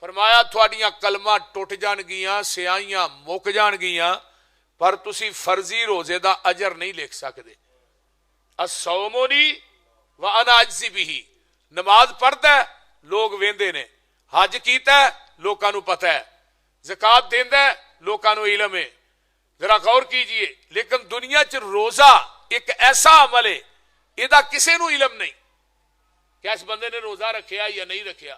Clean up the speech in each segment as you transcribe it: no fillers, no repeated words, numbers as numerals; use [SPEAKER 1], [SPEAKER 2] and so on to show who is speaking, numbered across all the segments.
[SPEAKER 1] فرمایا تھوڑیاں کلمہ ٹوٹ جان گیاں، سیائیاں مک جان گیاں، پر تسی فرضی روزے دا اجر نہیں لکھ سکتے۔ الصوم لی وانا اجزی بہ، نماز پڑھتا ہے لوگ ویندے نے، حج کیتا ہے لوکاں نو پتہ ہے، زکات دیندا ہے لوکاں نو علم ہے۔ ذرا غور کیجئے، لیکن دنیا چ روزہ ایک ایسا عمل ہے یہ کسی نو علم نہیں کہ اس بندے نے روزہ رکھیا یا نہیں رکھیا۔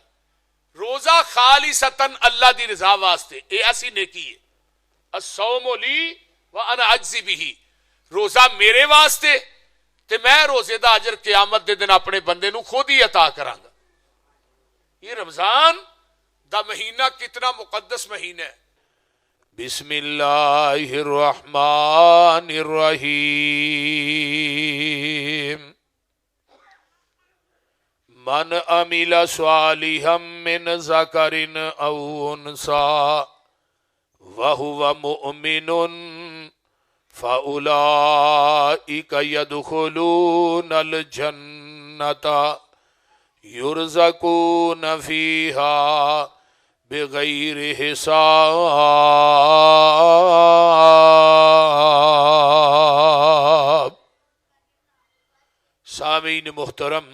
[SPEAKER 1] روزہ خالصتاً اللہ دی رضا واسطے، یہ ایسی نیکی ہے۔ الصوم لی وانا اجزی بہ، روزہ میرے واسطے تے میں روزے دا اجر قیامت دے دن اپنے بندے نو خود ہی عطا کراں گا۔ یہ رمضان دا مہینہ کتنا مقدس مہینہ ہے۔ بسم اللہ الرحمن الرحیم، من عمل صالحا من ذکر او انثى وهو مؤمن فأولئک يدخلون الجنة يرزقون فيها بغیر حساب۔ سامعین محترم،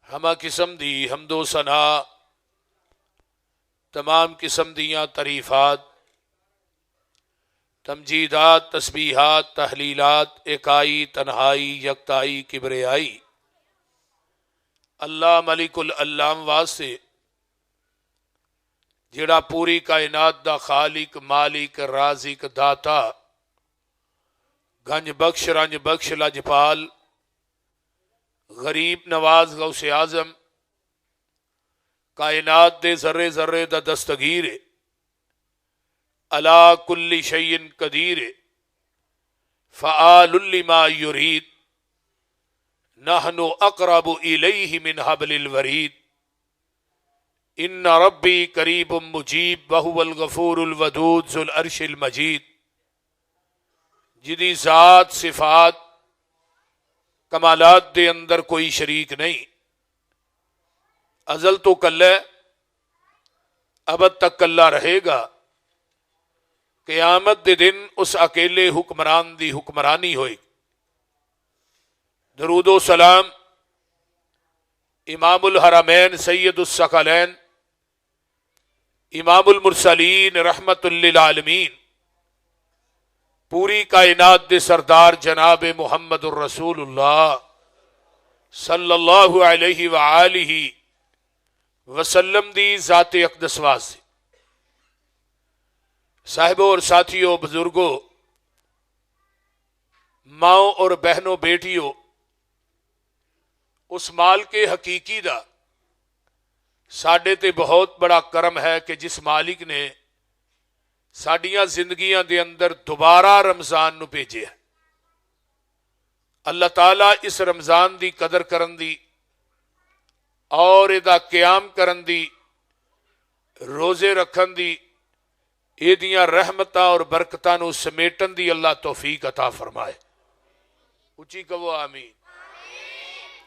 [SPEAKER 1] ہمہ قسم دی حمد و ثنا، تمام قسم دیاں تعریفات، تمجیدات، تسبیحات، تحلیلات، اکائی، تنہائی، یکتائی، کبریائی اللہ ملک العلام واسطے جڑا پوری کائنات دا خالق، مالک، رازق، داتا، گنج بخش، رنج بخش، لجپال، غریب نواز، غوث اعظم، کائنات دے ذرے ذرے دا دستگیر ہے، علی کل شیء قدیر ہے، فعال لما یرید، نحن اقرب الیہ من حبل الورید، ان ربی قریب مجیب وہو الغفور الودود ذو العرش المجید، جدی ذات، صفات، کمالات دے اندر کوئی شریک نہیں، ازل تو کلہ، ابد تک کلہ رہے گا، قیامت دے دن اس اکیلے حکمران دی حکمرانی ہوئی۔ درود و سلام امام الحرمین سید الثقلین امام المرسلین رحمت للعالمین پوری کائنات دے سردار جناب محمد الرسول اللہ صلی اللہ علیہ وآلہ وسلم دی ذات اقدس واسطے۔ صاحبوں اور ساتھیوں، بزرگوں، ماؤں اور بہنوں، بیٹیوں، اس مال کے حقیقی دا ساڈے تے بہت بڑا کرم ہے کہ جس مالک نے ساڈیاں زندگیاں دے اندر دوبارہ رمضان نو بھیجے ہے۔ اللہ تعالیٰ اس رمضان دی قدر کرن دی اور ادا قیام کرن دی، روزے رکھن دی، یہ دیاں رحمتاں اور برکتاں نو سمیٹن دی اللہ توفیق عطا فرمائے۔ اچھی کہو آمین۔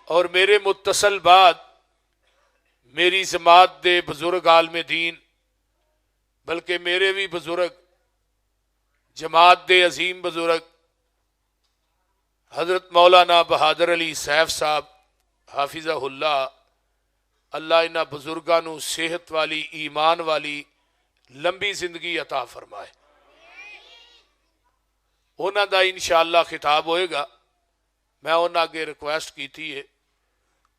[SPEAKER 1] اور میرے متصل بعد میری جماعت دے بزرگ عالم دین، بلکہ میرے بھی بزرگ، جماعت دے عظیم بزرگ حضرت مولانا بہادر علی سیف صاحب حافظہ اللہ، اللہ انہاں بزرگاں نو صحت والی، ایمان والی لمبی زندگی عطا فرمائے۔ انہاں دا انشاءاللہ خطاب ہوئے گا۔ میں انہاں کے ریکویسٹ کی تھی ہے،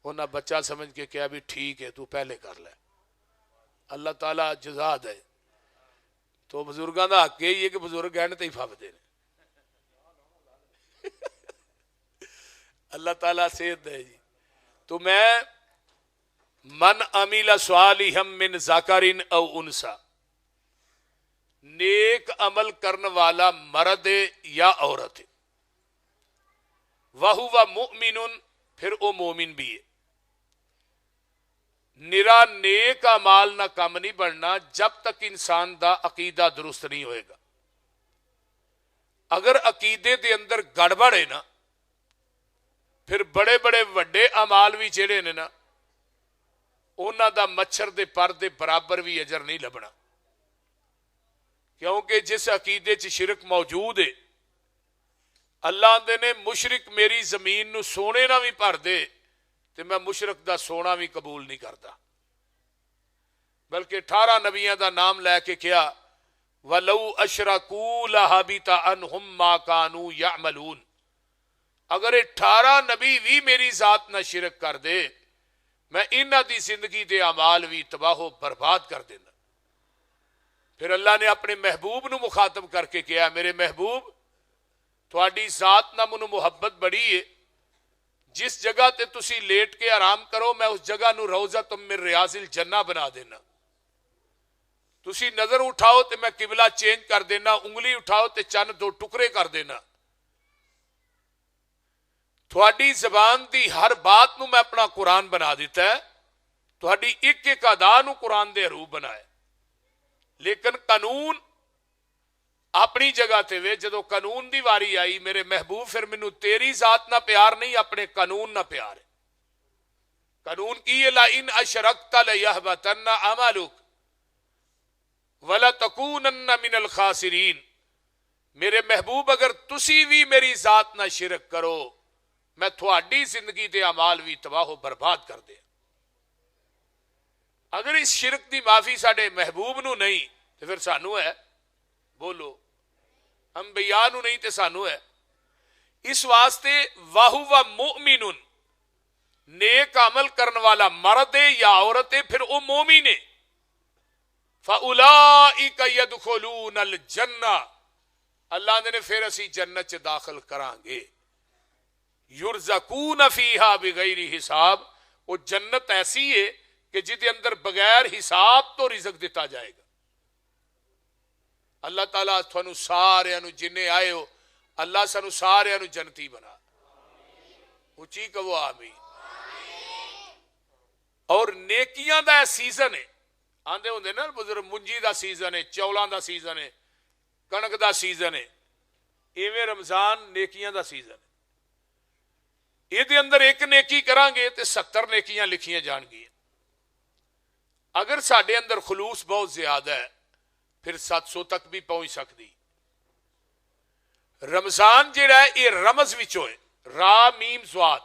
[SPEAKER 1] انہاں بچہ سمجھ کے کیا بھی ٹھیک ہے تو پہلے کر لے، اللہ تعالیٰ جزا دے۔ تو بزرگاں دا حق یہی ہے کہ بزرگ کہنے تے ہی فاف دے اللہ تعالیٰ صحت دے جی۔ تو میں من عمل صالحا من ذکر او انثى، نیک عمل کرنے والا مرد یا عورت ہے، وَهُوَ مُؤْمِنٌ، پھر وہ مومن بھی ہے۔ نرا نیک اعمال نہ کم نہیں بننا جب تک انسان دا عقیدہ درست نہیں ہوئے گا۔ اگر عقیدے دے اندر گڑبڑ ہے نا، پھر بڑے بڑے وڈے اعمال بھی جڑے نے نا انہاں دا مچھر دے پر دے برابر بھی اجر نہیں لبنا، کیونکہ جس عقیدے چ شرک موجود ہے، اللہ آندے نے مشرک میری زمین نو سونے نہ بھی بھر دے تے میں مشرک دا سونا بھی قبول نہیں کرتا، بلکہ 18 نبیاں دا نام لے کے کیا وَلَوْ أَشْرَكُوا لَحَبِطَ عَنْهُمْ مَا كَانُوا يَعْمَلُونَ، اگر 18 نبی بھی میری ذات نہ شرک کر دے میں انہاں دی زندگی دے اعمال بھی تباہ و برباد کر دینا۔ پھر اللہ نے اپنے محبوب نو مخاطب کر کے کیا میرے محبوب تھوڑی ذات نہ منو محبت بڑی ہے، جس جگہ تے تسی لیٹ کے آرام کرو میں اس جگہ نو روضہ تم من ریاض الجنہ بنا دینا، تسی نظر اٹھاؤ تے میں قبلہ چینج کر دینا، انگلی اٹھاؤ تے چند 2 ٹکڑے کر دینا، تھوڑی زبان دی ہر بات نو میں اپنا قرآن بنا دیتا ہے، تھوڑی ایک ایک ادا نو قرآن دے حروف بنائے، لیکن قانون اپنی جگہ تے وے جدو قانون دی واری آئی میرے محبوب پھر مینوں تیری ذات نہ پیار نہیں اپنے قانون نہ پیار ہے۔ قانون کی ہے لَإِنْ أَشْرَكْتَ لَيَحْبَطَنَّ عَمَلُكَ وَلَتَكُونَنَّ مِنَ الْخَاسِرِينَ، میرے محبوب اگر تسی بھی میری ذات نہ شرک کرو میں تھوڑی زندگی دے اعمال بھی تباہ و برباد کر دے۔ اگر اس شرک دی معافی ساڈے محبوب نو نہیں تو پھر سانو ہے، بولو انبیاء نو نہیں تے سانو ہے۔ اس واسطے وَهُوَ مُؤْمِنٌ، نیک عمل کرن والا مرد ہے یا عورت ہے پھر وہ مومن ہے، فَأُولَئِكَ يَدْخُلُونَ الْجَنَّةَ، اللہ نے پھر اسی جنت چ داخل کران گے، یرزقون فیہا بغیر حساب، وہ جنت ایسی ہے کہ جدے اندر بغیر حساب تو رزق دیتا جائے گا۔ اللہ تعالیٰ تھانو سارے انو جنہیں آئے ہو اللہ سانو سارے انو جنتی بنا، اچھی کہو آمین۔ اور نیکیاں دا سیزن ہے، آندے ہوندے نا بزرگ منجی دا سیزن ہے، چولاں دا سیزن ہے، کنک دا سیزن ہے، ایویں رمضان نیکیاں دا سیزن ہے، یہ دے اندر ایک نیکی کران گے تے 70 نیکیاں لکھیاں جان گی۔ اگر ساڈے اندر خلوص بہت زیادہ ہے پھر 700 تک بھی پہنچ سکتی۔ رمضان جڑا ہے یہ رمز وچوں ہے، را میم زواد،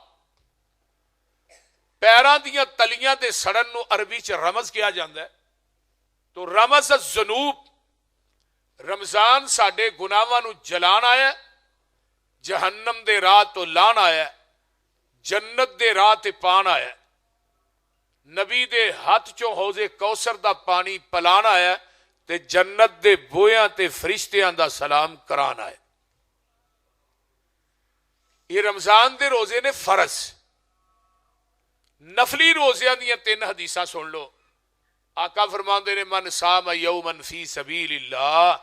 [SPEAKER 1] پیراں دیاں تلیاں دے سڑن نو عربی چ رمز کیا جاندہ ہے، تو رمز الذنوب، رمضان ساڈے گناہاں نو جلان آیا، جہنم دے راہ تو لان آیا، جنت دے راہ تے پان آیا، نبی دے ہاتھ چوں حوض کوثر دا پانی پلان آیا تے جنت دے بویاں تے فرشتیاں دا سلام کران آیا۔ یہ رمضان دے روزے نے فرض، نفلی روزیاں دیاں 3 حدیثاں سن لو۔ آقا فرماندے نے من صام یومن فی سبیل اللہ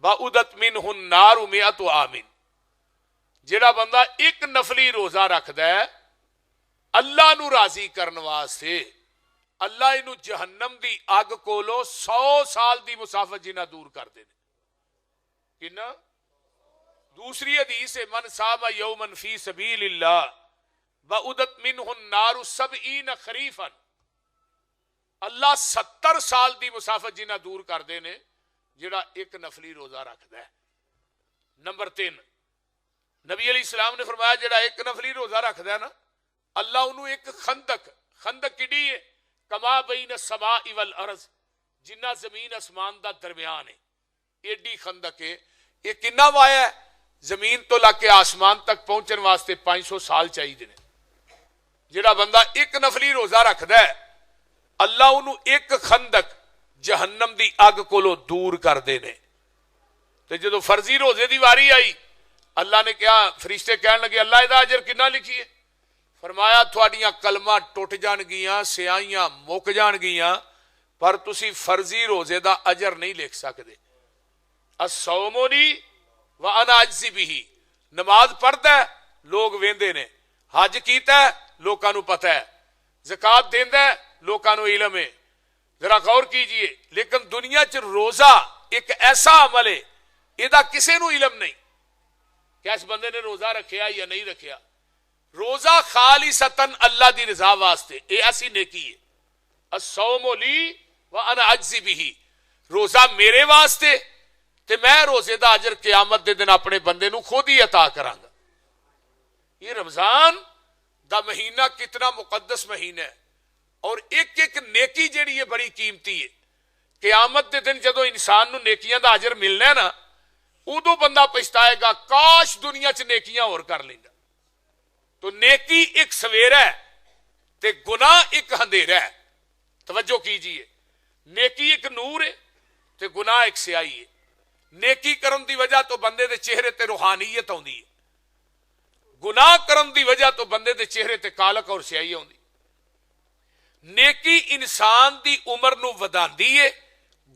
[SPEAKER 1] بعدت منہ النار 100 عام، جڑا بندہ ایک نفلی روزہ رکھدا ہے اللہ نو راضی کرن واسطے، اللہ انو جہنم دی اگ کولو 100 سال دی مسافت جنہ دور کر دے۔ کنا دوسری حدیث ہے من صام یومن فی سبیل اللہ بعدت منہ النار 70 خریفا، اللہ 70 سال دی مسافت جنہ دور کر دے نے جڑا ایک نفلی روزہ رکھدا ہے۔ نمبر 3 نبی علیہ السلام نے فرمایا جڑا ایک نفلی روزہ رکھدا ہے نا اللہ انہوں ایک خندق کیڑی ہے کما بین السماء والارض، جنہ زمین اسمان دا درمیان ہے، ایڈی خندق ہے۔ یہ کنا وایا ہے زمین تو لگ کے آسمان تک پہنچن واسطے 500 سال چاہیے نے۔ جڑا بندہ ایک نفلی روزہ رکھدا ہے اللہ انہوں ایک خندق جہنم دی اگ کولو دور کر دے نے۔ تے جدو فرضی روزے دی واری آئی اللہ نے کہا، فرشتے کہن لگے اللہ دا اجر کنا لکھیے؟ فرمایا تھوڑیاں کلمہ ٹوٹ جان گیاں، سیائیاں مک جان گیاں، پر تسی فرضی روزے دا اجر نہیں لکھ سکتے۔ الصوم لی وانا اجزی بہ، نماز پڑھتا ہے لوگ ویندے نے، حج کیتا ہے لوکاں نو پتہ ہے، زکات دیندا ہے لوکاں نو علم ہے، ذرا غور کیجئے۔ لیکن دنیا چ روزہ ایک ایسا عمل ہے یہ کسے نو علم نہیں کہ اس بندے نے روزہ رکھیا یا نہیں رکھیا۔ روزہ خالصتاً اللہ دی رضا واسطے، یہ ایسی نیکی ہے الصوم لی وانا اجزی بہ، روزہ میرے واسطے تے میں روزے دا اجر قیامت دے دن اپنے بندے نو خود ہی عطا کراں گا۔ یہ رمضان دا مہینہ کتنا مقدس مہینہ ہے، اور ایک ایک نیکی جیڑی ہے بڑی قیمتی ہے۔ قیامت دے دن جدو انسان نو نیکیاں دا اجر ملنا ہے نا، ادو بندہ پچھتائے گا کاش دنیا چ نیکیاں اور کر لیندا۔ تو نیکی ایک سویرا ہے تے گناہ ایک اندھیرا ہے، توجہ کیجئے۔ نیکی ایک نور ہے تے گناہ ایک سیاہی ہے۔ نیکی کرن دی وجہ تو بندے دے چہرے تے روحانیت آندی ہے، گناہ کرن دی وجہ تو بندے دے چہرے تے کالک اور سیاہی آندی۔ نیکی انسان دی عمر نو وداندی ہے،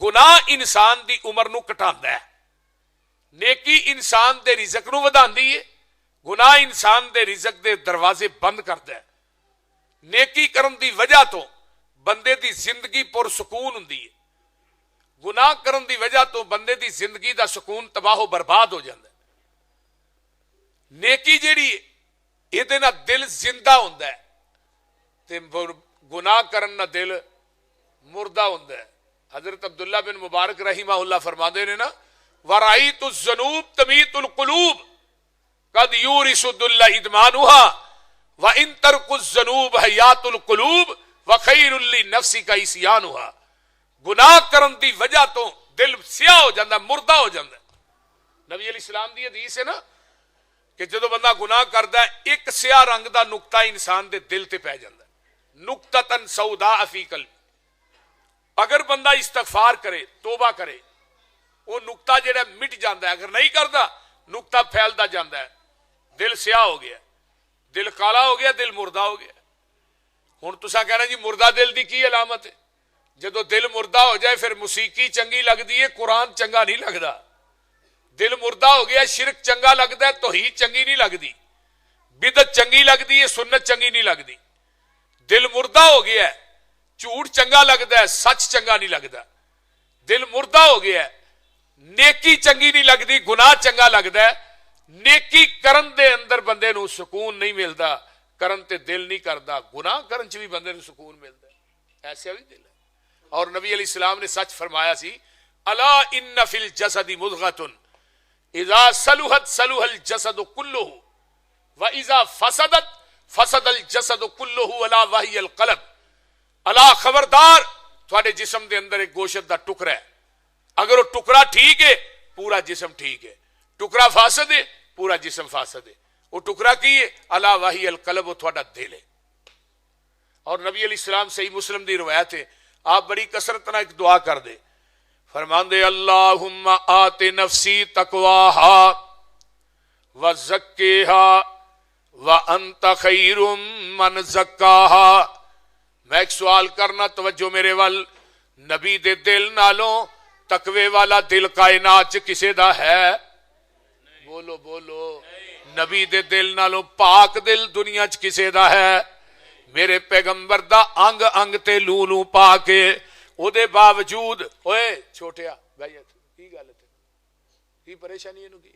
[SPEAKER 1] گناہ انسان دی عمر نو کٹاندا ہے۔ نیکی انسان دے رزق نو وداندی ہے، گناہ انسان دے رزق دے دروازے بند کردا ہے۔ نیکی کرن دی وجہ تو بندے دی زندگی پرسکون ہوندی ہے، گناہ کرن دی وجہ تو بندے دی زندگی دا سکون تباہ و برباد ہو جاتا ہے۔ نیکی جیڑی ہے یہ نہ دل زندہ ہوندا ہے تے گناہ کرن نہ دل مردہ ہوندا ہے۔ حضرت عبداللہ بن مبارک رحمہ اللہ فرماندے نے نا، وَرَأَيْتُ الذُّنُوبَ تَمِيتُ الْقُلُوبَ قَدْ يُورِثُ الذُّلَّ إِدْمَانُهَا وَإِن تَرْكُ الذُّنُوبَ حَيَاتُ الْقُلُوبِ وَخَيْرٌ لِّنَفْسِكَ عِصْيَانُهَا۔ گناہ کرن دی وجہ تو دل سیاہ ہو جاندہ، مردہ ہو جاندہ۔ نبی علیہ السلام دی حدیث ہے نا کہ جدو بندہ گناہ کردا ہے ایک سیاہ رنگ دا نقطہ انسان دے دل تے پہ جاندہ ہے، نقطۃ سوداء فی قلب۔ اگر بندہ استغفار کرے، توبہ کرے، وہ نقطہ جڑا مٹ جاندہ ہے، اگر نہیں کردا نقطہ پھیلدا جاندہ ہے، دل سیاہ ہو گیا، دل کالا ہو گیا، دل مردہ ہو گیا۔ ہن تساں کہنا جی مردہ دل دی کی علامت ہے؟ جدو دل مردہ ہو جائے پھر موسیقی چنگی لگدی ہے، قرآن چنگا نہیں لگدا۔ دل مردہ ہو گیا، شرک چنگا لگدا ہے، توحید چنگی نہیں لگدی، بدعت چنگی لگدی ہے، سنت چنگی نہیں لگدی۔ دل مردہ ہو گیا ہے، جھوٹ چنگا لگدا ہے، سچ چنگا نہیں لگدا۔ دل مردہ ہو گیا ہے، نیکی چنگی نہیں لگدی، گناہ چنگا لگدا ہے۔ نیکی کرن دے اندر بندے نو سکون نہیں ملدا، کرن تے دل نہیں کردا، گناہ کرن چ بھی بندے نو سکون ملدا ہے، ایسا بھی دل ہے۔ اور نبی علیہ السلام نے سچ فرمایا سی، الا ان فی الجسد مضغۃ اذا صلحت صلح الجسد کلہ واذا فسدت فسد الجسد کلہ الا وہی القلب۔ الا خبردار، تھوڑے جسم دے اندر ایک گوشت دا ٹکڑا ہے، اگر وہ ٹکڑا ٹھیک ہے پورا جسم ٹھیک ہے، ٹکڑا فاسد ہے پورا جسم فاسد ہے۔ وہ ٹکڑا کی ہے؟ الا وہی القلب، وہ تھوڑا دل ہے۔ اور نبی علیہ السلام صحیح مسلم دی روایت ہے، آپ بڑی کثرت نہ ایک دعا کر دے، فرماندے اللہم آت نفسی تقواہا وزکیہا وانت خیر من زکاہا۔ میں ایک سوال کرنا، توجہ میرے وال، نبی دے دل نالوں تقوی والا دل کائنات چ کسے دا ہے؟ بولو بولو، نبی دے دل نالوں پاک دل دنیا چ کسے دا ہے؟ میرے پیغمبر دا انگ انگ تے لو لو پا کے، او دے باوجود، اوئے چھوٹیا بھائی کی گل ہے، کی پریشانی ہے، کی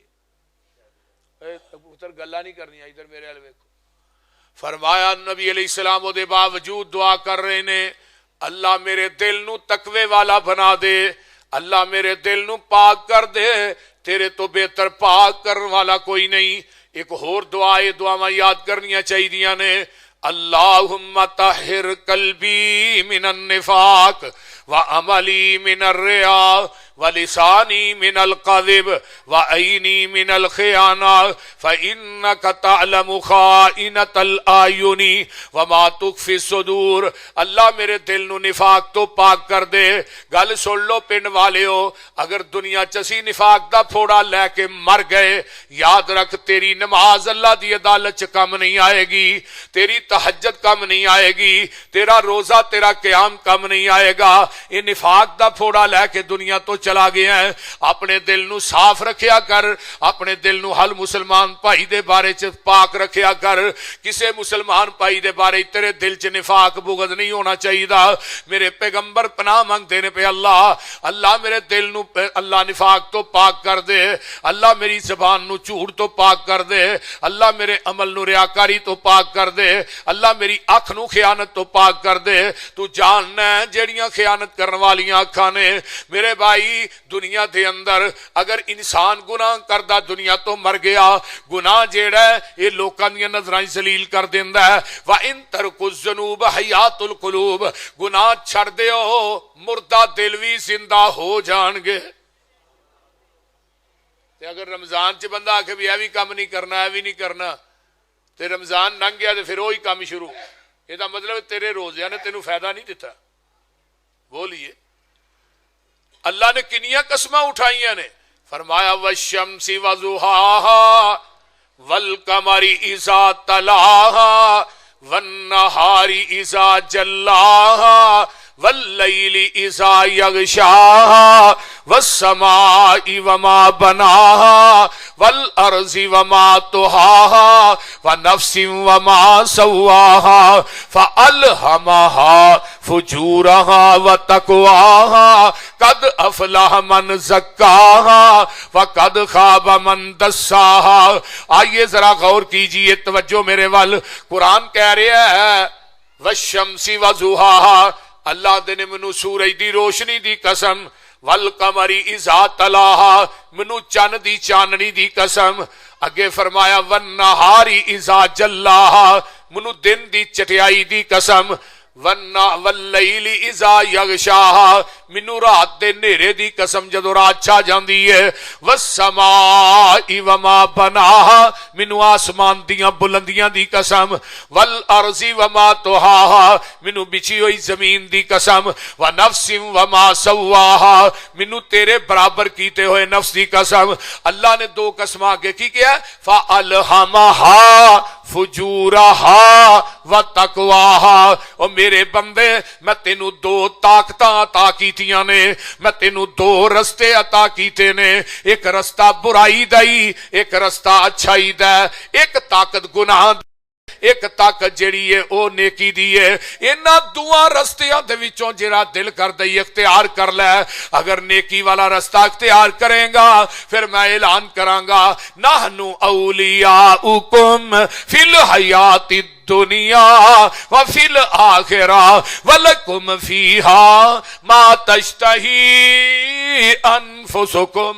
[SPEAKER 1] ادھر گلا نہیں کرنی، ادھر میرے والے ویکھو۔ فرمایا نبی علیہ السلام او دے باوجود دعا کر رہے نے، اللہ میرے دل نو تقوی والا بنا دے، اللہ میرے دل نو پاک کر دے، تیرے تو بہتر پاک کرنے والا کوئی نہیں۔ ایک اور دعا، یہ دعاواں یاد کرنیاں چاہیے نے، اللہم طہر قلبی من النفاق وعملی من الریا ولسانی من القذب وعینی من الخیانہ فإنک تعلم خائنۃ الأعین وما تخفی الصدور۔ اللہ میرے دل نو نفاق تو پاک کر دے۔ گل سن لو پنڈ والےو، اگر دنیا چسی نفاق دا پھوڑا لے کے مر گئے، یاد رکھ تیری نماز اللہ دی عدالت چ کم نہیں آئے گی، تیری تہجد کم نہیں آئے گی، تیرا روزہ تیرا قیام کم نہیں آئے گا۔ یہ نفاق دا پھوڑا لے کے دنیا تو چلا گیا ہے. اپنے دل نو صاف رکھیا کر, اپنے دل نو ہر مسلمان بھائی دے بارے چ پاک رکھیا کر. کسے مسلمان بھائی دے بارے تیرے دل چ نفاق بغض نہیں ہونا چاہیے. میرے پیغمبر پناہ منگتے نے پہ اللہ میرے دل نو اللہ نفاق تو پاک کر دے, اللہ میری زبان نو جھوٹ تو پاک کر دے, اللہ میرے عمل نو ریاکاری تو پاک کر دے, اللہ میری اکھ نو خیانت تو پاک کر دے. تو جاننا ہے جیڑیاں خیانت کرن والیاں اکھاں نے میرے بھائی دنیا دے اندر اگر انسان گناہ کردا دنیا تو مر گیا, گناہ جیڑا ہے یہ لوکاں دی نظراں ذلیل کر دیندا ہے. وَإِن تَرْكُ الذُّنُوبَ حَيَاةُ الْقُلُوبِ, گناہ چھڑ دیو مردہ دل بھی زندہ ہو جان گے. تے اگر رمضان چ بندہ آکھے بھی بھی کام نہیں کرنا, بھی نہیں کرنا, تے رمضان لنگ گیا تے پھر وہی کام شروع. یہ مطلب تیرے روزے نے تینوں فائدہ نہیں دیتا. بولیے اللہ نے کنیاں قسماں اٹھائیاں نے, فرمایا والشمس وضحاها والقمر اذا تلاها والنہار اذا جلاها واللیل اذا یغشاها والسماء وما بناها والارض وما طحاها ونفس وما سواها فألهمها فجورها وتقواها قد افلح من زکاها وقد خاب من دساها. آئیے ذرا غور کیجئے, توجہ میرے ول. قرآن کہہ رہا ہے والشمس وضحاها, اللہ نے منو سورج دی روشنی دی قسم, والقمر اذا تلاها منو چن دی چاننی دی قسم. اگے فرمایا والنہار اذا جلاها منو دن دی چٹیائی دی قسم. واللیل اذا یغشاها منو رات دے نیرے دی قسم جدو رات چھا جاندی ہے. والسماء وما بناها منو آسمان دیاں بلندیاں دی قسم. والارض وما طحاها منو بچھی ہوئی زمین دی قسم. ونفس وما سواها منو تیرے برابر کیتے ہوئے نفس دی قسم. اللہ نے دو قسم آگے کی کیا, فَأَلْهَمَهَا فُجُورَهَا وَتَقْوَاهَا. او میرے بندے میں تینو دو طاقتاں عطا کیتیاں نے, میں تینو دو رستے عطا کیتے نے. ایک رستہ برائی دا, ایک رستہ اچھائی دا. ایک طاقت گناہ, ایک طاقت جڑی ہے او نیکی دی ہے. انہاں دوواں رستیاں دے وچوں جڑا دل کر دے اختیار کر لے. اگر نیکی والا رستہ اختیار کریں گا پھر میں اعلان کراں گا نحنو اولیاؤکم فی الحیات الدنیا وفی الآخرہ ولکم فیہا ما تشتہی انفسکم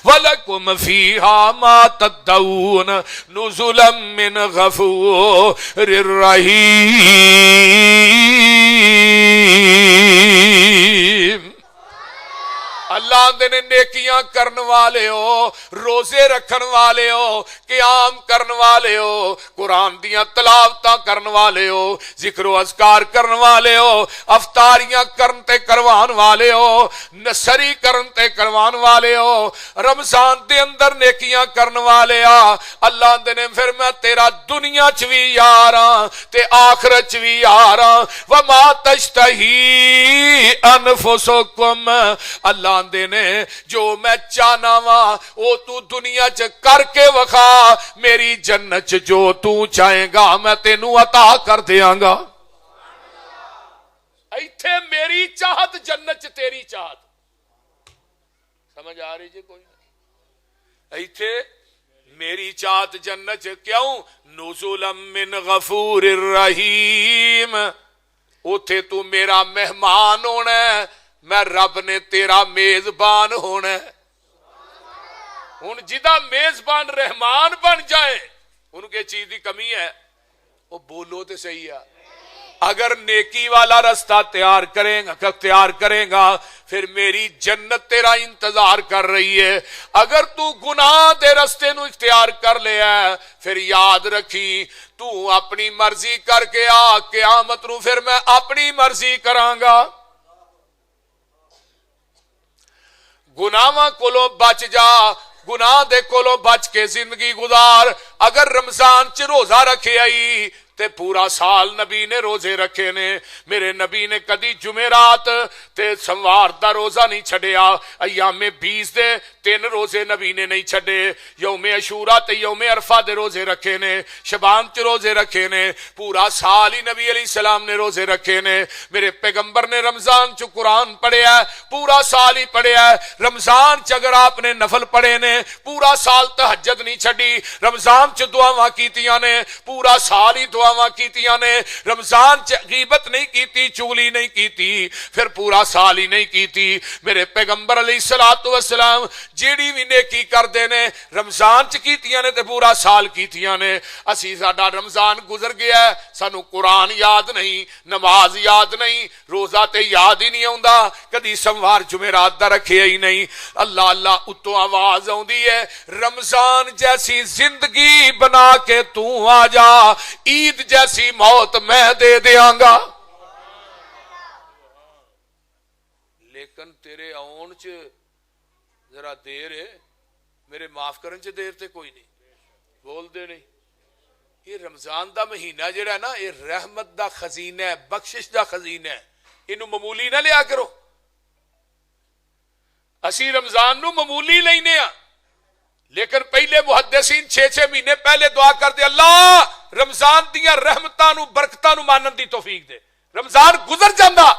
[SPEAKER 1] ولکم فیہا ما تدعون نزلا من غفور الرحیم. اللہ نے نیکیاں کرن والے ہو, روزے رکھن والے ہو, قیام کرن والے ہو, قرآن دیاں تلاوتاں کرن والے ہو, ذکر و اذکار کرن والے ہو, افطاریاں کرن تے کروان والے ہو, نصری کرن تے کروان والے ہو, رمضان دے اندر نیکیاں کرن والے ہاں. اللہ نے پھر میں تیرا دنیا چ بھی یار ہاں تے آخرت چ بھی یار ہاں. وما تشتہی انفسکم, اللہ نے جو میں چاہنا وا او تو دنیا چ کر کے وکھا, میری جنت چ جو تو چاہے گا میں تینوں عطا کر دیاں گا. ایتھے میری چاہت جنت چ تیری چاہت. سمجھ آ رہی جی کوئی؟ ایتھے میری چاہت جنت چ کیوں؟ نزلا من غفور الرحیم. اوتھے تو میرا مہمان ہونا ہے, میں رب نے تیرا میزبان ہونا ہے. ہن جدا میزبان رحمان بن جائے ان کے چیز دی کمی ہے. وہ بولو تے صحیح ہے. اگر نیکی والا رستہ تیار کرے گا پھر میری جنت تیرا انتظار کر رہی ہے. اگر تو گناہ دے رستے نو اختیار کر لیا پھر یاد رکھی تو اپنی مرضی کر کے آ, قیامت نو پھر میں اپنی مرضی کراں گا. گناہاں کولوں بچ جا, گناہ دے کولوں بچ کے زندگی گزار. اگر رمضان چ روزہ رکھے آئی تے پورا سال نبی نے روزے رکھے نے. میرے نبی نے کدی جمعرات تے سوموار دا روزہ نہیں چھڈیا. ایام 20 دے 3 روزے نبی نے نہیں چھڈے. یوم عاشورا تے یوم عرفہ دے روزے رکھے نے. شبان چ روزے رکھے نے. پورا سال ہی نبی علیہ السلام نے روزے رکھے نے. میرے پیغمبر نے رمضان چ قرآن پڑھیا ہے, پورا سال ہی پڑھیا ہے. رمضان چ اگر آپ نے نفل پڑھے نے پورا سال تہجد نہیں چھڈی. رمضان چ دعاواں کیتیاں نے پورا سال ہی دعاواں کیتیاں نے. رمضان چ غیبت نہیں کیتی, چغلی نہیں کیتی, پھر پورا سال ہی نہیں کیتی. میرے پیغمبر علیہ الصلوۃ والسلام جیڑی بھی نیکی کردے نے رمضان چ کیتیاں نے تے پورا سال کیتیاں نے. اسی ساڈا رمضان گزر گیا ہے, سانو قرآن یاد نہیں, نماز یاد نہیں, روزہ تے یاد ہی نہیں آوندا, کدی سوموار جمعرات دا رکھیا ہی نہیں. اللہ اللہ اتوں آواز آوندی ہے رمضان جیسی زندگی بنا کے تو آ جا, عید جیسی موت میں دے دیاں گا. لیکن تیرے آن چ ذرا دیر ہے, میرے معاف کرن چ دیر تے کوئی نہیں, بول دے نہیں. یہ رمضان دا مہینہ جڑا ہے نا, یہ رحمت دا خزینہ ہے, بخشش دا خزینہ ہے. اینو معمولی نہ لیا کرو. اسی رمضان نو معمولی لینے ہاں, لیکن پہلے محدثین 6 مہینے پہلے دعا کر دے اللہ رمضان دیاں رحمتاں نو برکتاں نو مانن دی توفیق دے. رمضان گزر جاندا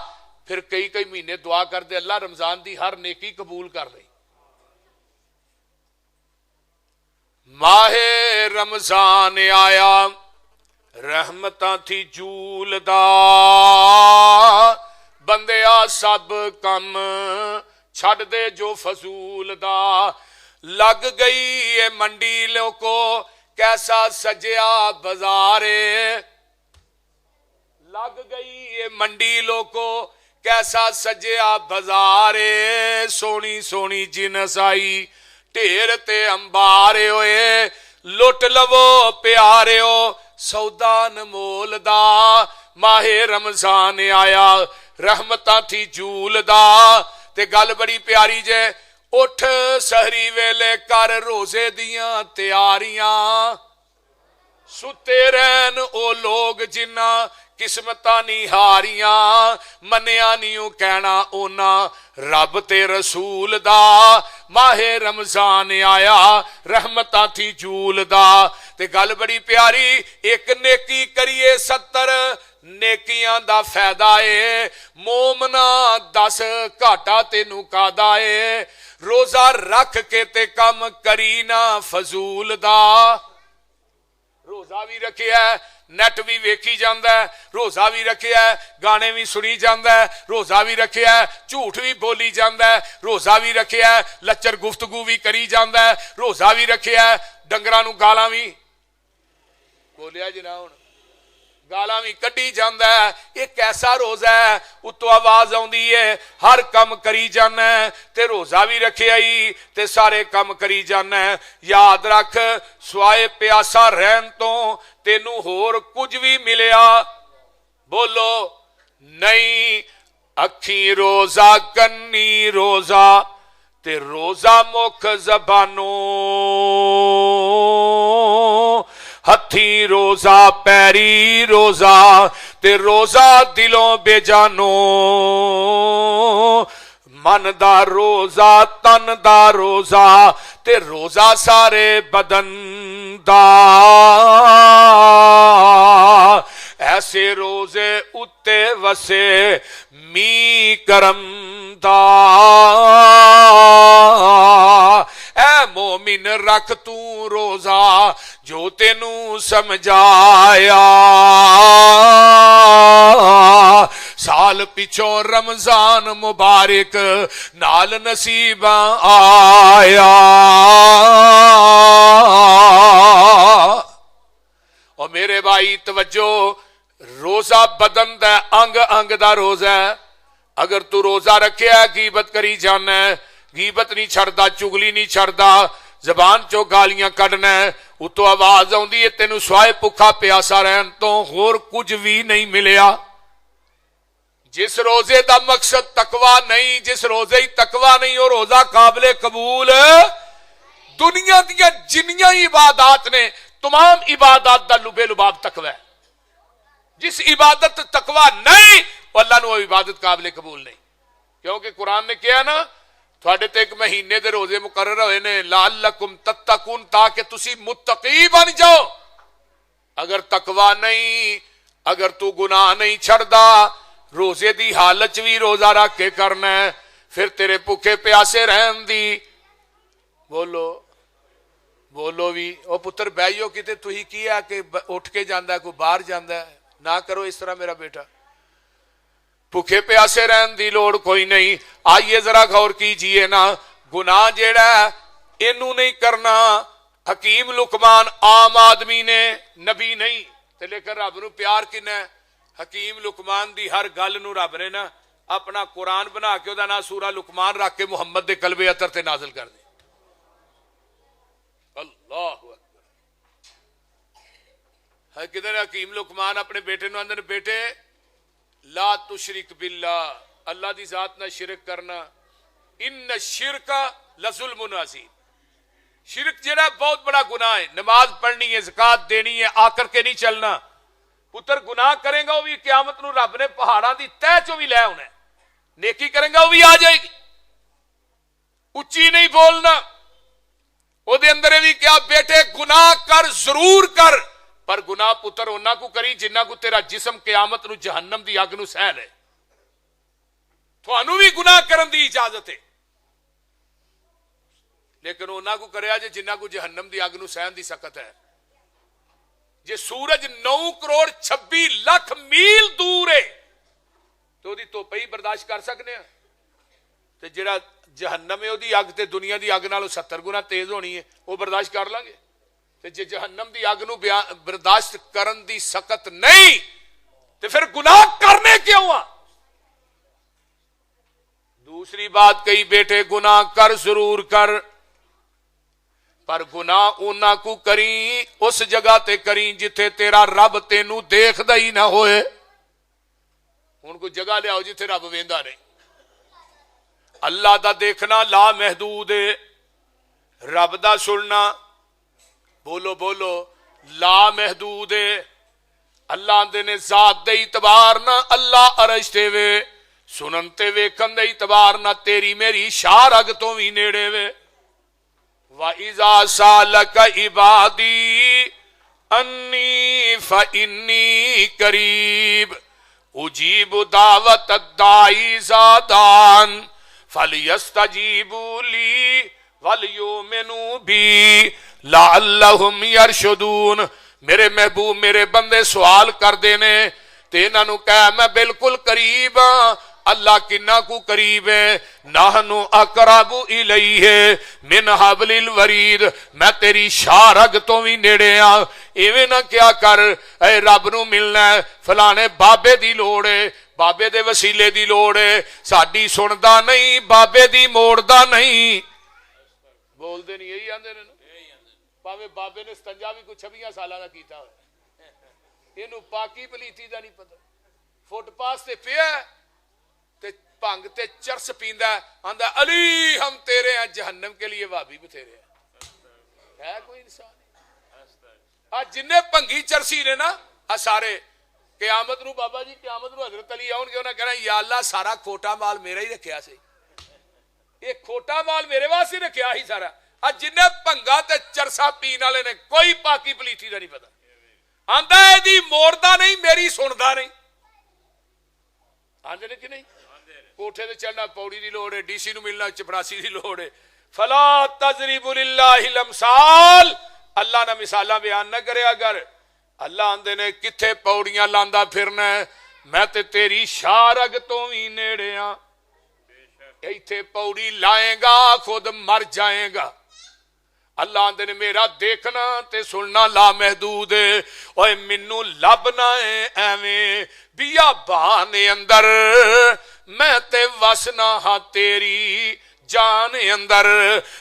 [SPEAKER 1] پھر کئی مہینے دعا کر دے اللہ رمضان دی ہر نیکی قبول کر لئی. ماہ رمضان آیا رحمتاں تھی جولدا, بندیا سب کم چھڑ دے جو فضول دا. لگ گئی ہے منڈی لوکو کیسا سجیا بازارے, لگ گئی ہے منڈی لوکو کیسا سجیا بازارے. سونی سونی جنس آئی ٹھیر تے امبارے ہوئے, لٹ لو پیارے ہو سودا نمول دا. ماہ رمضان آیا رحمتاں تھی جول دا. تے گل بڑی پیاری جے, اٹھ سحری ویلے کر روزے دیاں تیاریاں, ستے رہن او لوگ جنہ قسمتاں نہیں ہاریاں, منیا نہیں کہنا اونا رب تے رسول دا. ماہ رمضان آیا رحمتاں تھی جول دا. تے گل بڑی پیاری, ایک نیکی کریے 70 نیکیاں دا فائدہ ہے. مومنا 10 گھاٹا تینوں کادا ہے. روزہ رکھ کے تے کم کری نہ فضول دا. روزہ بھی رکھیا ہے, نیٹ بھی ویکھی جاندا ہے, روزہ بھی رکھیا ہے, گانے بھی سنی جاندا ہے, روزہ بھی رکھیا ہے, جھوٹ بھی بولی جاندا ہے, روزہ بھی رکھیا ہے, لچر گفتگو بھی کری جاندا ہے, روزہ بھی رکھیا ہے, ڈنگراں نو گالاں بھی بولیا جنا ہن گالاں بھی کڈی جاندا ہے. یہ کیسا روزہ ہے, اتو آواز آوندی ہے ہر کم کری جانا ہے, تے روزہ بھی رکھیا ہی تے سارے کم کری جانا ہے. یاد رکھ سوائے پیاسا رہن تو تینوں ہور کچھ بھی ملیا بولو نہیں. اکھی روزہ کنی روزہ تے روزہ مکھ زبانوں, ہتھی روزہ پیری روزہ تے روزہ دلوں بے جانوں. من دا روزہ تن دا روزہ تے روزہ سارے بدن دا. ایسے روزے اتے وسے می کرم دا. اے مومن رکھ تو روزہ جو تینوں سمجھایا, سال پچھوں رمضان مبارک نال نصیب آیا. اور میرے بھائی توجہ, روزہ بدن دا انگ انگ دا روزہ ہے. اگر تو روزہ رکھیا ہے غیبت کری جانا ہے, غیبت نہیں چھڑدا, چگلی نہیں چھڑدا, زبان چو گالیاں کڈنا ہے, اتو آواز آوندی ہے تینوں سوائے بھکھا پیاسا رہن تو ہور کچھ بھی نہیں ملیا. جس روزے دا مقصد تقوی نہیں, جس روزے ہی تقوی نہیں, وہ روزہ قابل قبول. دنیا دیا جنیاں عبادات نے تمام عبادات دا لبے لباب تقوی ہے. جس عبادت تقوی نہیں وہ اللہ نو عبادت قابل قبول نہیں. کیونکہ قرآن نے کیا نا تھوڑے تے ایک مہینے دے روزے مقرر ہوئے نے لعلکم تتقون تاکہ تسی متقی بن جاؤ. اگر تقوی نہیں اگر تو گناہ نہیں چھڑدا روزے دی حالت بھی روزہ رکھ کے کرنا ہے پھر تیرے بھوکے پیاسے رہن دی بولو بھی او پتر بہیو کتے تو ہی کیا کہ اٹھ کے جاندہ ہے کوئی باہر جاندہ ہے نہ کرو اس طرح میرا بیٹا. بھوکے پیاسے رہن دی لوڑ کوئی نہیں. آئیے ذرا غور کیجئے نا گناہ جیڑا ہے اینو نہیں کرنا. حکیم لقمان عام آدمی نے نبی نہیں تے لیکن رب نو پیار کنا ہے. حکیم لقمان دی ہر گل نو رب نے نا اپنا قرآن بنا کے دا نا سورہ لقمان رکھ کے محمد دے قلب اطہر تے نازل کر دے. اللہ اکبر. ہے کدھر حکیم لقمان اپنے بیٹے نو اندر بیٹے لا تشرک باللہ اللہ دی ذات نہ شرک کرنا ان الشرک لظلم عظیم. شرک جڑا بہت بڑا گناہ ہے. نماز پڑھنی ہے زکات دینی ہے آ کر کے نہیں چلنا. پتر گناہ کرے گا وہ بھی قیامت نو رب نے پہاڑاں دی تہ چوں بھی لے ہونا ہے. نیکی کرے گا وہ بھی آ جائے گی. اچھی نہیں بولنا او دے اندر بھی کیا بیٹے گناہ کر ضرور کر پر گناہ پتر انہاں کو کری جنہ کو تیرا جسم قیامت نو جہنم دی اگ نو سہ لے. تھانوں بھی گناہ کرن دی اجازت ہے لیکن انہاں کو کریا جے جنہ کو جہنم دی اگ نو سہن دی سخت ہے. جے سورج 9 کروڑ 26 لاکھ میل دور ہے تو دی تو پئی برداشت کر سکنے ہیں تے جڑا جہنم ہے او دی اگ تے دنیا دی اگ نالوں 70 گنا تیز ہونی ہے وہ برداشت کر لیں گے. تے جے جہنم دی اگ نو برداشت کرن دی سخت نہیں تے پھر گناہ کرنے کیوں آ. دوسری بات کہی بیٹے گناہ کر ضرور کر پر گناہ اونا کو کریں اس جگہ تے کریں جتھے تیرا رب تینو دیکھ دا ہی نہ ہوئے. ان کو جگہ لے آؤ جتھے رب ویندا نہیں. اللہ دا دیکھنا لا محدود ہے. رب دا سننا بولو لا محدود ہے. اللہ دے نے ذات دے اعتبار نہ اللہ عرش تے وے سنن تے ویکھن دے اعتبار نہ تیری میری شار اگ تو بھی نیڑے وے. وَإِذَا سَأَلَكَ عِبَادِي أَنِّي فَإِنِّي قَرِيبٌ أُجِيبُ دَعْوَةَ الدَّاعِ إِذَا دَعَانِ فَلْيَسْتَجِيبُوا لِي وَلْيُؤْمِنُوا بِي لَعَلَّهُمْ يَرْشُدُونَ. میرے محبوب میرے بندے سوال کر دینے تے انہاں نو کہہ میں بالکل قریب ہاں. اللہ کنہ کو قریب ہے نحنو اقرب الیہ من حبل الورید. میں تیری شاہ رگ تو بھی نیڑے ہاں. ایویں نہ کیا کر اے رب نو ملنا ہے فلانے بابے دی لوڑ ہے بابے دے وسیلے دی لوڑ ہے ساڈی سندا نہیں بابے دی موڑدا نہیں. بول دے نہیں یہی آندے نے پاوے بابے نے استنجا بھی کچھ 26 سالاں دا کیتا ہوئے اینو پاکی پلیتی دا نہیں پتہ. فٹ پاس تے پیا تے بھنگ تے چرس پیندا آندا علی ہم تیرے ہیں جہنم کے لیے وہابی بتھیرے ہیں. ہے کوئی انسان آج جنہیں بھنگی چرسی نے نا سارے قیامت نو بابا جی قیامت نو حضرت علی آؤں گے انہیں کہنا یا اللہ سارا کھوٹا مال میرا ہی رکھیا سی یہ کھوٹا مال میرے واسطے رکھیا ہی سارا. آج جنہیں بھنگا تے چرسا پین والے نے کوئی پاکی پلیتی دا نہیں پتا آندا ہے دی موڑدا نہیں میری سندا نہیں. آندے نے کہ نہیں کوٹھے تے چڑھنا پوڑی دی لوڑ ہے ڈی سی نو ملنا چپڑاسی دی لوڑ ہے. فلا تضربوا للہ الامثال اللہ نہ مثالاں بیان نہ کرے. اگر اللہ آندے نے کتھے پوڑیاں لاندا پھرنا ہے میں تے تیری شاہ رگ تو بھی نیڑے ہاں. ایتھے پوڑی لائیں گا خود مر جائیں گا. اللہ آندے نے میرا دیکھنا تے سننا لا محدود ہے. اوے منو لبنا ہے ایویں بیا بانے اندر میں تے وسنا ہاں تیری جان اندر.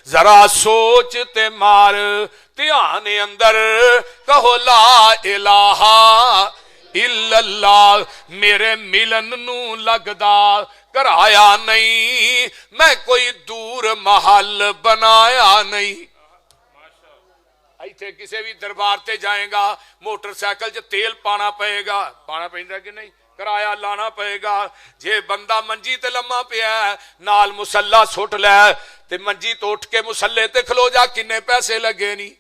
[SPEAKER 1] ذرا سوچ تے مار دھیان اندر کہو لا الہ الا اللہ. میرے ملن نو لگدا کرایا نہیں میں کوئی دور محل بنایا نہیں. ਇੱਥੇ ਕਿਸੇ ਵੀ ਦਰਬਾਰ ਤੇ ਜਾਏਗਾ ਮੋਟਰਸਾਈਕਲ 'ਚ ਤੇਲ ਪਾਣਾ ਪਏਗਾ, ਪਾਣਾ ਪੈਂਦਾ ਕਿ ਨਹੀਂ, ਕਿਰਾਇਆ ਲਾਣਾ ਪਏਗਾ। ਜੇ ਬੰਦਾ ਮੰਜੀ ਤੇ ਲੰਮਾ ਪਿਆ ਨਾਲ ਮੁਸੱਲਾ ਸੁੱਟ ਲੈ ਤੇ ਮੰਜੀ ਤੋਂ ਉੱਠ ਕੇ ਮੁਸੱਲੇ ਤੇ ਖਲੋ ਜਾ, ਕਿੰਨੇ ਪੈਸੇ ਲੱਗੇ ਨਹੀਂ।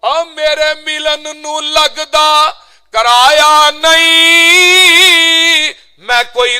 [SPEAKER 1] ਆ ਮੇਰੇ ਮਿਲਨ ਨੂੰ ਲੱਗਦਾ ਕਿਰਾਇਆ ਨਹੀਂ, ਮੈਂ ਕੋਈ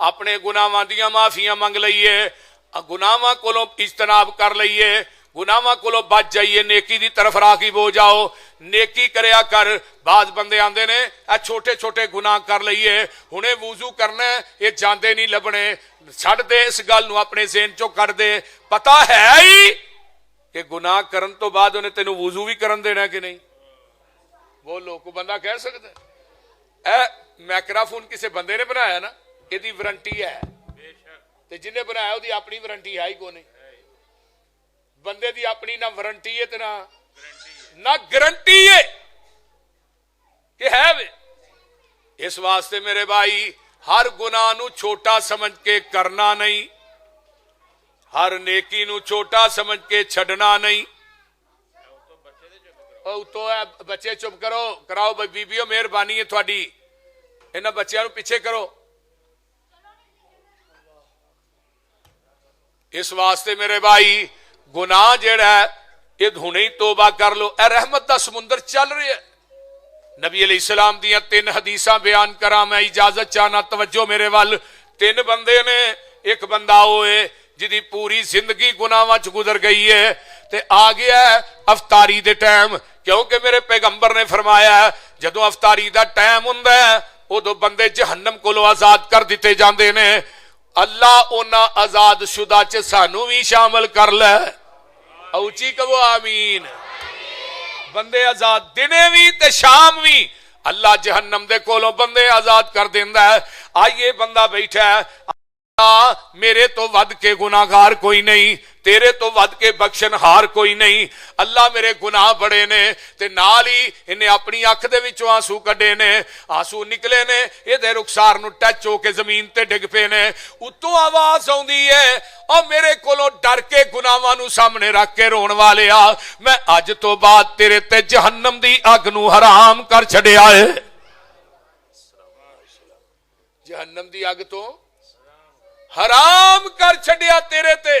[SPEAKER 1] اپنے گناہاں دیاں معافیاں منگ لئیے، گناہاں کولوں اجتناب کر لئیے، گناہاں کولوں بچ جائیے، نیکی دی طرف راغب ہو جاؤ، نیکی کریا کر۔ بعض بندے آندے نے چھوٹے چھوٹے گناہ کر لئیے، ہنے وضو کرنا ہے، یہ جاندے نہیں لبنے، چھڑ دے اس گل نو اپنے ذہن چوں کر دے، پتہ ہے ہی کہ گناہ کرن تو بعد انہیں تینوں وضو بھی کرن دینا کہ نہیں؟ بولو، کو بندہ کہہ سکتا ہے اے میکرافون کسی بندے نے بنایا نا، یہ دی وارنٹی ہے، تے جنہیں بنایا وہ دی اپنی وارنٹی ہے ہی کو نہیں، بندے دی اپنی نہ وارنٹی ہے تے نہ گارنٹی ہے کہ ہے وے۔ اس واسطے میرے بھائی ہر گناہ نو چھوٹا سمجھ کے کرنا نہیں، ہر نیکی نو چھوٹا سمجھ کے چھڑنا نہیں۔ تو بچے چپ کرو، کراؤ بیبیو، مہربانی ہے تھوڑی، انہاں بچیاں نو پیچھے کرو۔ اس واسطے میرے بھائی گناہ جیڑا ہے یہ ہنے ہی توبہ کر لو۔ اے رحمت دا سمندر چل رہی ہے۔ نبی علیہ السلام دیاں 3 حدیثاں بیان کراں، میں اجازت چاہنا، توجہ میرے وال۔ 3 بندے نے، ایک بندہ ہوئے جدی پوری زندگی گناہاں چ گزر گئی ہے تے آ گیا ہے افطاری دے ٹائم، کیونکہ میرے پیغمبر نے فرمایا ہے جدوں افطاری دا ٹائم ہوندا ہے ادو بندے جہنم کولو آزاد کر دیتے جاندے نے۔ اللہ اونا آزاد شدہ چ سانو بھی شامل کر لے، اوچی کہو آمین۔ بندے آزاد دنے بھی تے شام بھی اللہ جہنم دے کولوں بندے آزاد کر دیندا ہے۔ آئیے بندہ بیٹھا ہے، میرے تو ود کے گناہگار کوئی نہیں، تیرے تو ود کے بخشن ہار کوئی نہیں، اللہ میرے گناہ بڑے نے، تے نال ہی انہیں اپنی اکھ دے وچوں آنسو کڈے نے، آنسو نکلے نے، یہ دے رخسار نو ٹچ ہو کے زمین تے ڈگ پے نے، اتوں آواز آوندی ہے، اور میرے کولوں ڈر کے گناہاں نو سامنے رکھ کے رون والے آ، میں اج تو بعد تیرے تے جہنم دی اگ نو حرام کر چھڈیا ہے۔ جہنم دی اگ تو حرام کر چھڈیا تیرے تے،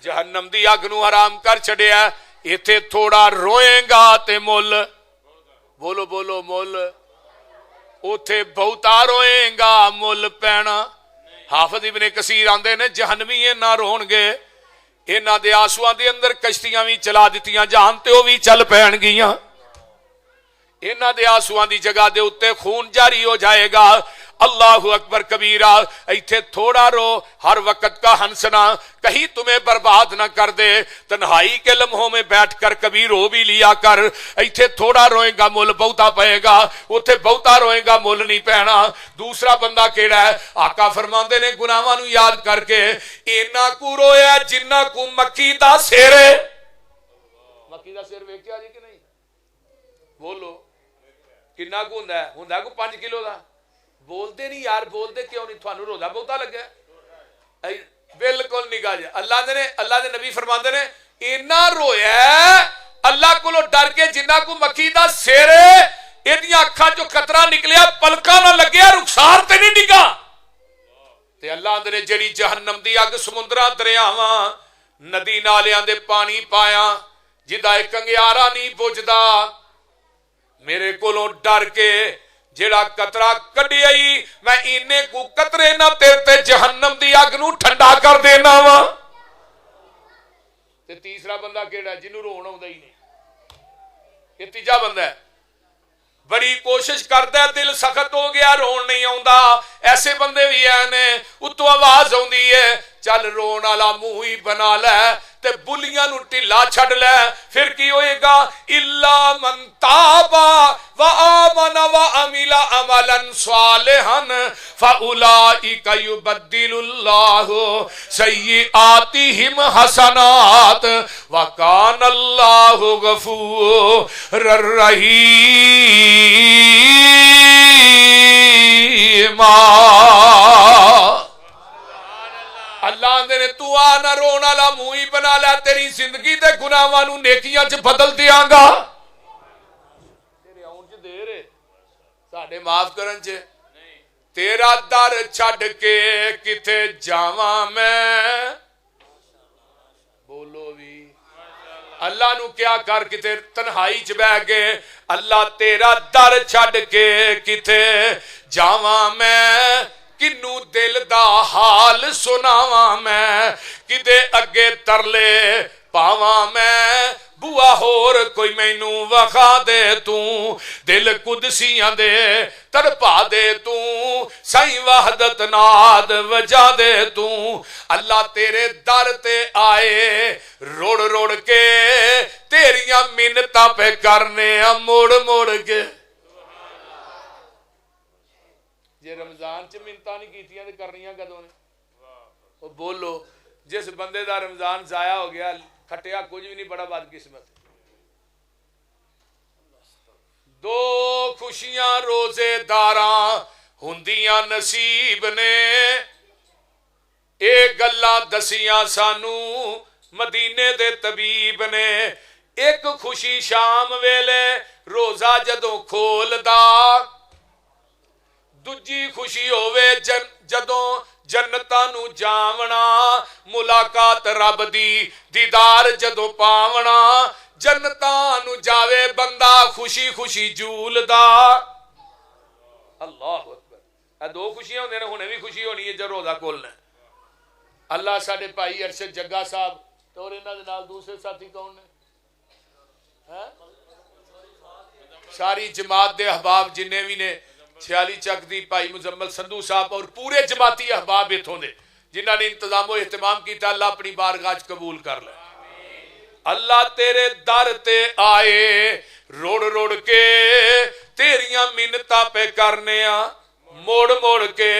[SPEAKER 1] جہنم دی اگ نو حرام کر چھڈیا۔ ایتھے تھوڑا روئیں گا تے مول، بولو بولو مول، اوتھے بہتا روئیں گا مول پینا۔ حافظ ابن کثیر آندے نے جہنمی نہ رون گے، انہاں دے آنسواں دے اندر کشتیاں بھی چلا دتیاں جہان تے او بھی چل پین گیاں، انہاں دے آنسواں دی جگہ دے اتے خون جاری ہو جائے گا۔ اللہ اکبر کبیرہ، ایتھے تھوڑا رو، ہر وقت کا ہنسنا کہیں تمہیں برباد نہ کر دے، تنہائی کے لمحوں میں بیٹھ کر کبھی رو بھی لیا کر۔ ایتھے تھوڑا روئے گا مول بہتا پائے گا، اتھے بہتا روئے گا مول نہیں پینا۔ دوسرا بندہ کیڑا ہے؟ آقا فرماندے نے گناہاں نو یاد کر کے اینا کو رویا جنہ کو مکی دا سیرے۔ مکی دا سیر ویکھیا جی کہ نہیں؟ بولو کنا کو ہوندا ہے؟ ہوندا کو 5 کلو دا؟ بولتے نہیں یار، بولتے کیوں نہیں؟ تھانو روزہ بہتا لگا ہے؟ بالکل نہیں کہا جائے۔ اللہ دے نبی فرماندے نے اینا رویا ہے اللہ کو ڈر کے جنہ کو مکھی دا سیرے، ایدیاں اکھاں جو قطرہ نکلیا پلکا نہ لگیا، رخسار تے نہیں ڈگا۔ تے اللہ دے جڑی جہنم دی اگ سمندراں دریاواں ندی نالیاں دے پانی پایا جدا ایک انگیارا نہیں بجدا، میرے کولوں ڈر کے جیڑا قطرہ کڈی آئی میں اینے کو قطرے نہ تیرتے جہنم دی اگ نو ٹھنڈا کر دینا وا۔ تے تیسرا بندہ کیڑا جنوں رون آوندا ہی نہیں، یہ تیجا بندہ ہے، بڑی کوشش کرتا ہے، دل سخت ہو گیا، رون نہیں آوندا۔ ایسے بندے بھی ہیں، اتوں آواز آوندی ہے چل رون والا منہ ہی بنا لے تے بلیاں نو ٹھلا چھڈ لے، پھر کی ہوئے گا؟ الا من تابا وآمن وعمل عملا صالحا فاولئک یبدل اللہ سیئاتہم حسنات وکان اللہ غفورا رحیما۔ اللہ نے تو آنا رون والا منہ ہی بنا لے، تیری زندگی دے گناہاں نو نیکیاں چ بدل دیاں گا۔ تیرے آن چ دیر ہے ساڈے معاف کرن چ، تیرا در چھڈ کے کتے جاواں میں، بولو بھی اللہ نو کیا کر کتے تنہائی چ بیٹھ گئے، اللہ تیرا در چھڈ کے کتے جاواں میں، کنوں دل دا حال سناواں میں کدے اگے ترلے پاواں میں بوا ہور کوئی مینوں وکھا دے توں دل قدسیاں دے تڑپا دے توں سائیں وحدت ناد وجا دے توں اللہ تیرے در تے آئے روڑ روڑ کے تیریاں منتاں پہ کرنے موڑ موڑ کے جے رمضان چ منتاں نہیں کیتیاں تے کرنیاں کدوں نے او بولو جس بندے دا رمضان ضائع ہو گیا کھٹیا کچھ بھی نہیں بڑا بد قسمت دو خوشیاں روزے داراں ہوندیاں نصیب نے اے گلاں دسیاں سانو مدینے دے طبیب نے ایک خوشی شام ویلے روزہ جدوں کھولدا دوجی خوشی ہووے جدوں جنتاں نو جاونا ملاقات رب دی دیدار جدوں پاونا جنتاں نو جاوے بندہ خوشی خوشی جولدا اللہ اکبر اے دو خوشیاں ہوندے نے ہنے بھی خوشی ہونی ہے جے روزہ کھولنا اللہ ساڈے بھائی ارشد جگا صاحب تے اور انہاں دے نال دوسرے ساتھی کون نے ساری جماعت دے احباب جننے بھی نے چھیالی چک دی بھائی مزمل سندھو صاحب اور پورے جماعتی احباب اتھوں دے جنہاں نے انتظام و اہتمام کیتا اللہ اپنی بارگاہ قبول کر لے اللہ تیرے در تے آئے روڑ روڑ کے تیریاں منتاں پہ کرنے موڑ موڑ کے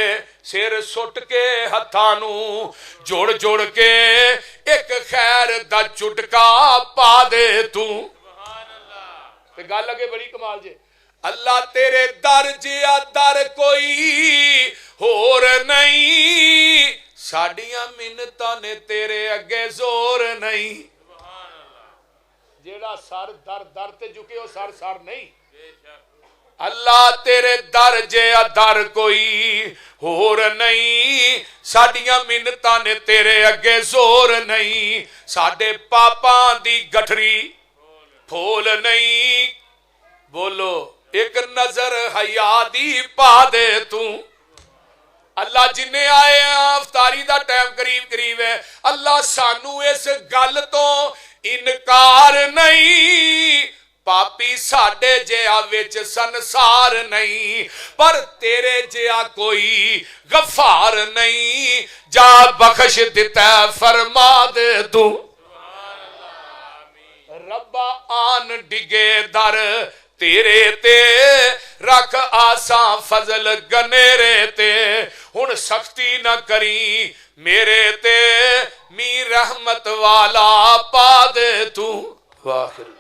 [SPEAKER 1] سر سٹ کے ہتھانو جوڑ جوڑ کے ایک خیر دا چٹکا پا دے تو گل لگے بڑی کمال جے اللہ تیرے در جیا در کوئی ہور نہیں ساڈیاں منتاں نے تیرے اگے زور نہیں جیڑا سر در در تے جھکے ہو سر سر نہیں اللہ تیرے در جیا در کوئی ہور نہیں ساڈیاں منتاں نے تیرے اگے زور نہیں ساڈے پاپاں دی گٹھری پھول نہیں بولو ایک نظر حیا دی پا دے تو اللہ جنہیں آئے ہیں افطاری دا ٹائم قریب قریب ہے اللہ سانو اس گل تو انکار نہیں پاپی ساڈے جیا وچ سنسار نہیں پر تیرے جیا کوئی غفار نہیں جا بخش دیتا فرما دے تو ربا آن ڈگے در تیرے تے رکھ آساں فضل گنیرے تے ہن سختی نہ کری میرے تے می رحمت والا پا دے تو واخر